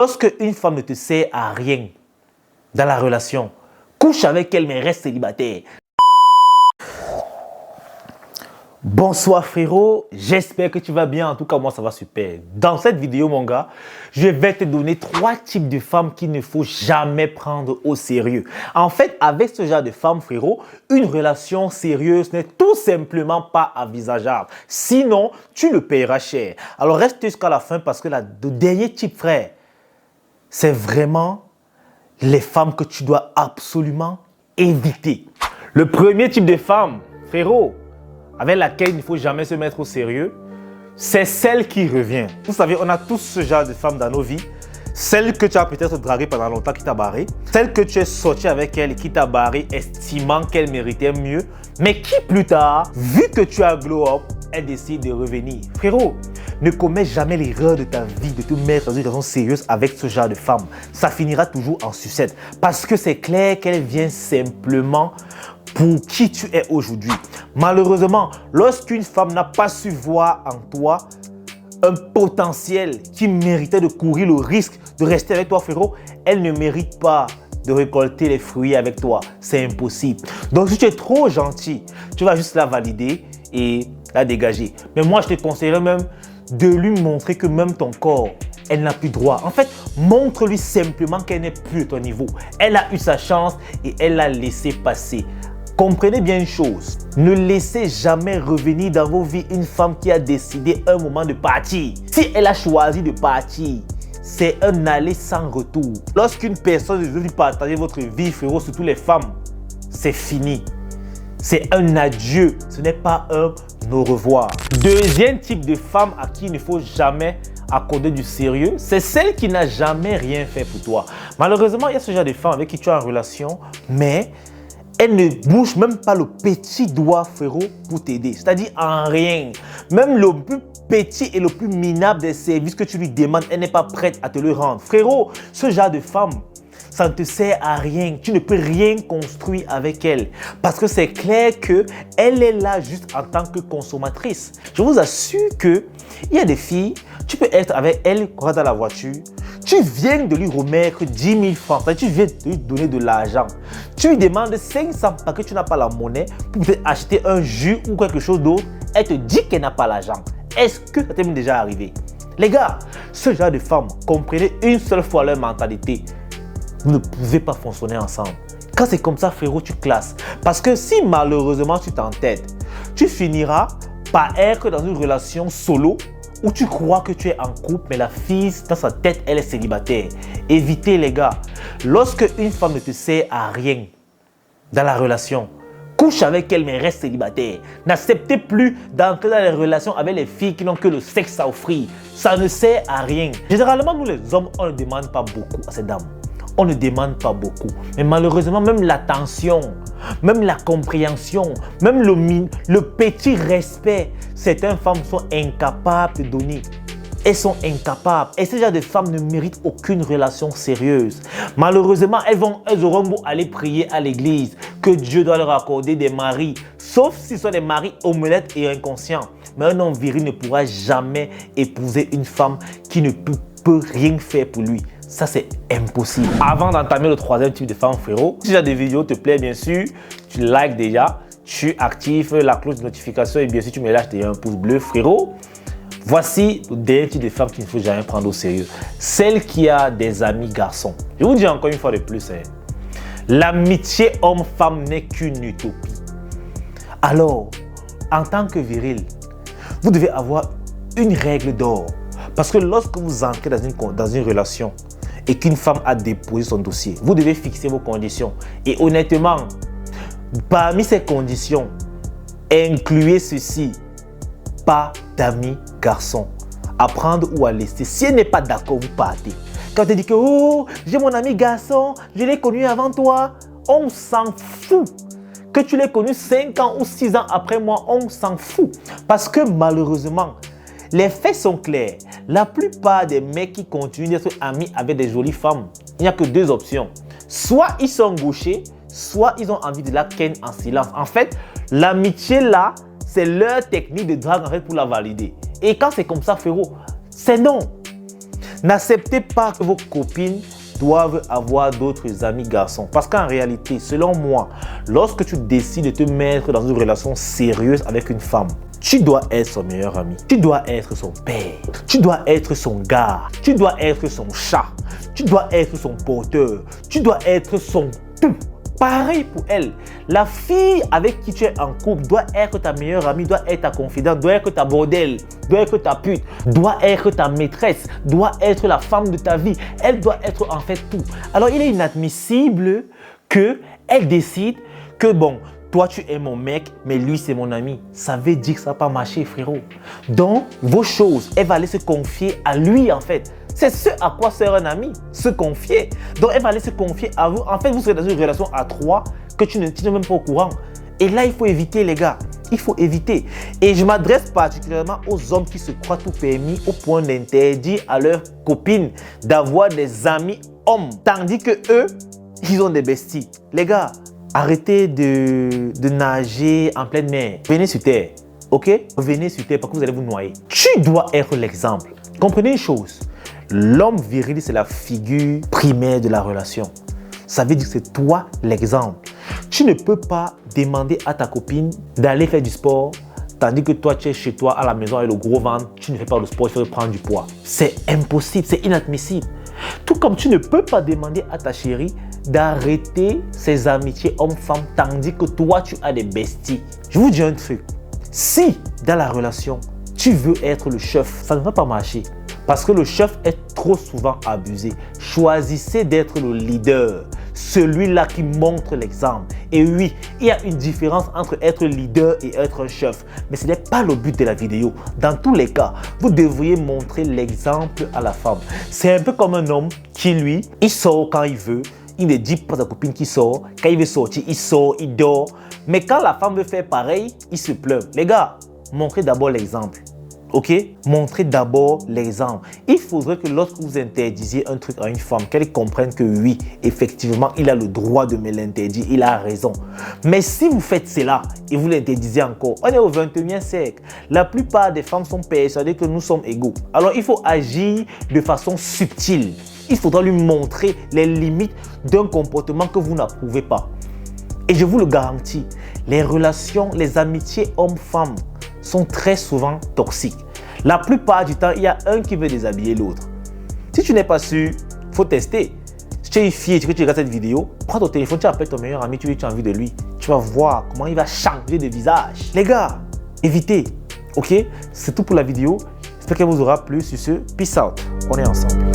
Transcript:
Lorsque une femme ne te sert à rien dans la relation, couche avec elle mais reste célibataire. Bonsoir frérot, j'espère que tu vas bien. En tout cas, moi ça va super. Dans cette vidéo, mon gars, je vais te donner 3 types de femmes qu'il ne faut jamais prendre au sérieux. En fait, avec ce genre de femmes, frérot, une relation sérieuse n'est tout simplement pas envisageable. Sinon, tu le paieras cher. Alors reste jusqu'à la fin parce que le dernier type, frère, c'est vraiment les femmes que tu dois absolument éviter. Le premier type de femme, frérot, avec laquelle il ne faut jamais se mettre au sérieux, c'est celle qui revient. Vous savez, on a tous ce genre de femmes dans nos vies. Celle que tu as peut-être draguée pendant longtemps qui t'a barré. Celle que tu es sorti avec elle et qui t'a barré estimant qu'elle méritait mieux. Mais qui plus tard, vu que tu as glow up, elle décide de revenir. Frérot, ne commets jamais l'erreur de ta vie de te mettre dans une relation sérieuse avec ce genre de femme. Ça finira toujours en sucette. Parce que c'est clair qu'elle vient simplement pour qui tu es aujourd'hui. Malheureusement, lorsqu'une femme n'a pas su voir en toi un potentiel qui méritait de courir le risque de rester avec toi, frérot, elle ne mérite pas de récolter les fruits avec toi. C'est impossible. Donc, si tu es trop gentil, tu vas juste la valider et la dégager. Mais moi, je te conseillerais même de lui montrer que même ton corps, elle n'a plus droit. En fait, montre-lui simplement qu'elle n'est plus de ton niveau. Elle a eu sa chance et elle l'a laissé passer. Comprenez bien une chose, ne laissez jamais revenir dans vos vies une femme qui a décidé un moment de partir. Si elle a choisi de partir, c'est un aller sans retour. Lorsqu'une personne veut partager votre vie, frérot, surtout les femmes, c'est fini. C'est un adieu, ce n'est pas un au revoir. Deuxième type de femme à qui il ne faut jamais accorder du sérieux, c'est celle qui n'a jamais rien fait pour toi. Malheureusement, il y a ce genre de femme avec qui tu es en relation, mais elle ne bouge même pas le petit doigt, frérot, pour t'aider. C'est-à-dire en rien. Même le plus petit et le plus minable des services que tu lui demandes, elle n'est pas prête à te le rendre. Frérot, ce genre de femme, ça ne te sert à rien. Tu ne peux rien construire avec elle. Parce que c'est clair qu'elle est là juste en tant que consommatrice. Je vous assure qu'il y a des filles, tu peux être avec elle quand dans la voiture. Tu viens de lui remettre 10 000 francs. Tu viens de lui donner de l'argent. Tu lui demandes 500 parce que tu n'as pas la monnaie pour peut-être acheter un jus ou quelque chose d'autre. Elle te dit qu'elle n'a pas l'argent. Est-ce que ça t'est déjà arrivé? Les gars, ce genre de femmes, comprenez une seule fois leur mentalité. Vous ne pouvez pas fonctionner ensemble. Quand c'est comme ça, frérot, tu classes. Parce que si malheureusement tu t'entêtes, tu finiras par être dans une relation solo où tu crois que tu es en couple, mais la fille, dans sa tête, elle est célibataire. Évitez, les gars. Lorsque une femme ne te sert à rien dans la relation, couche avec elle, mais reste célibataire. N'acceptez plus d'entrer dans les relations avec les filles qui n'ont que le sexe à offrir. Ça ne sert à rien. Généralement, nous les hommes, on ne demande pas beaucoup à ces dames. On ne demande pas beaucoup. Mais malheureusement, même l'attention, même la compréhension, même le petit respect, certaines femmes sont incapables de donner. Elles sont incapables. Et ce genre de femmes ne méritent aucune relation sérieuse. Malheureusement, elles auront beau aller prier à l'église que Dieu doit leur accorder des maris. Sauf s'ils sont des maris omelettes et inconscients. Mais un homme viril ne pourra jamais épouser une femme qui ne peut rien faire pour lui. Ça, c'est impossible. Avant d'entamer le troisième type de femme, frérot, si la vidéo te plaît, bien sûr, tu likes déjà, tu actives la cloche de notification et bien sûr, tu me lâches déjà un pouce bleu, frérot. Voici le dernier type de femme qu'il ne faut jamais prendre au sérieux. Celle qui a des amis garçons. Je vous dis encore une fois de plus, l'amitié homme-femme n'est qu'une utopie. Alors, en tant que viril, vous devez avoir une règle d'or. Parce que lorsque vous entrez dans une relation et qu'une femme a déposé son dossier, vous devez fixer vos conditions. Et honnêtement, parmi ces conditions, incluez ceci: pas d'amis garçons. À prendre ou à laisser. Si elle n'est pas d'accord, vous partez. Quand elle dit que oh, j'ai mon ami garçon, je l'ai connu avant toi, on s'en fout. Que tu l'aies connu 5 ans ou 6 ans après moi, on s'en fout. Parce que malheureusement, les faits sont clairs. La plupart des mecs qui continuent d'être amis avec des jolies femmes, il n'y a que 2 options. Soit ils sont gauchers, soit ils ont envie de la ken en silence. En fait, l'amitié là, c'est leur technique de drague en fait pour la valider. Et quand c'est comme ça, frérot, c'est non. N'acceptez pas que vos copines doivent avoir d'autres amis garçons. Parce qu'en réalité, selon moi, lorsque tu décides de te mettre dans une relation sérieuse avec une femme, tu dois être son meilleur ami. Tu dois être son père. Tu dois être son gars. Tu dois être son chat. Tu dois être son porteur. Tu dois être son tout. Pareil pour elle. La fille avec qui tu es en couple doit être ta meilleure amie, doit être ta confidente, doit être ta bordel, doit être ta pute, doit être ta maîtresse, doit être la femme de ta vie. Elle doit être en fait tout. Alors il est inadmissible qu'elle décide que bon, toi tu es mon mec, mais lui c'est mon ami. Ça veut dire que ça va pas marcher, frérot. Donc vos choses, elle va aller se confier à lui en fait. C'est ce à quoi sert un ami, se confier. Donc, elle va aller se confier à vous. En fait, vous serez dans une relation à trois que tu n'es même pas au courant. Et là, il faut éviter, les gars. Il faut éviter. Et je m'adresse particulièrement aux hommes qui se croient tout permis au point d'interdire à leurs copines d'avoir des amis hommes. Tandis que eux, ils ont des besties. Les gars, arrêtez de nager en pleine mer. Venez sur terre, ok? Venez sur terre parce que vous allez vous noyer. Tu dois être l'exemple. Comprenez une chose. L'homme viril, c'est la figure primaire de la relation. Ça veut dire que c'est toi l'exemple. Tu ne peux pas demander à ta copine d'aller faire du sport, tandis que toi, tu es chez toi à la maison avec le gros ventre, tu ne fais pas de sport, il faut prendre du poids. C'est impossible, c'est inadmissible. Tout comme tu ne peux pas demander à ta chérie d'arrêter ses amitiés hommes-femmes, tandis que toi, tu as des besties. Je vous dis un truc. Si dans la relation, tu veux être le chef, ça ne va pas marcher. Parce que le chef est trop souvent abusé. Choisissez d'être le leader, celui-là qui montre l'exemple. Et oui, il y a une différence entre être leader et être un chef. Mais ce n'est pas le but de la vidéo. Dans tous les cas, vous devriez montrer l'exemple à la femme. C'est un peu comme un homme qui, lui, il sort quand il veut. Il ne dit pas à sa copine qu'il sort. Quand il veut sortir, il sort, il dort. Mais quand la femme veut faire pareil, il se pleure. Les gars, montrez d'abord l'exemple. Ok? Montrez d'abord l'exemple. Il faudrait que lorsque vous interdisiez un truc à une femme, qu'elle comprenne que oui, effectivement, il a le droit de me l'interdire, il a raison. Mais si vous faites cela et vous l'interdisez encore, on est au 21e siècle. La plupart des femmes sont persuadées que nous sommes égaux. Alors, il faut agir de façon subtile. Il faudra lui montrer les limites d'un comportement que vous n'approuvez pas. Et je vous le garantis, les relations, les amitiés hommes-femmes sont très souvent toxiques. La plupart du temps, il y a un qui veut déshabiller l'autre. Si tu n'es pas sûr, il faut tester. Si tu es une fille et que tu regardes cette vidéo, prends ton téléphone, tu appelles ton meilleur ami, tu lui dis que tu as envie de lui. Tu vas voir comment il va changer de visage. Les gars, évitez. Ok? C'est tout pour la vidéo. J'espère qu'elle vous aura plu. Sur ce, peace out. On est ensemble.